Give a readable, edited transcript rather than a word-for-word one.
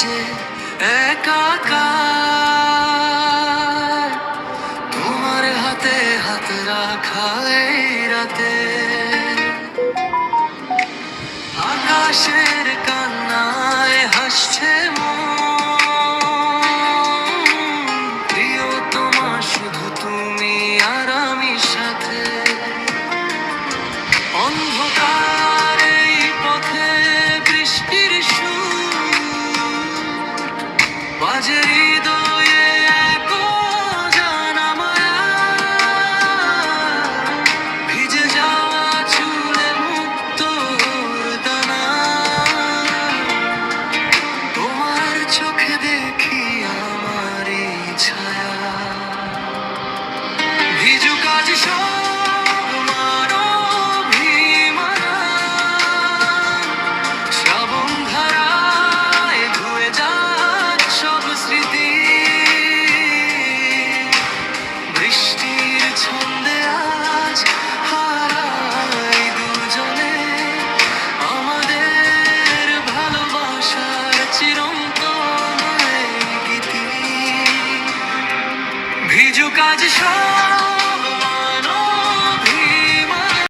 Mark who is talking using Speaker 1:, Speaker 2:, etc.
Speaker 1: যে একাকার, তোমার হাতে হাত রাখা এই রাতে। আকাশের কান্নায় হাসছে প্রিয়তমা, শুধু তুমি আর আমি সাথে। অন্ধকার এই পথে বৃষ্টির সুর বাজে হৃদয়ে এক অজানা মায়া। ভিজে যাওয়া চুলে মুক্তোর দানা, তোমার চোখে দেখি আমারই ছায়া। ভিজুক আজ সব মানবীমানা, শ্রাবণ ধারায় ধুয়ে যাক সব স্মৃতি। বৃষ্টির ছন্দে আজ হারাই দুজনে আমাদের ভালোবাসার চিরন্তন এই গীতি। ভিজুক আজ সব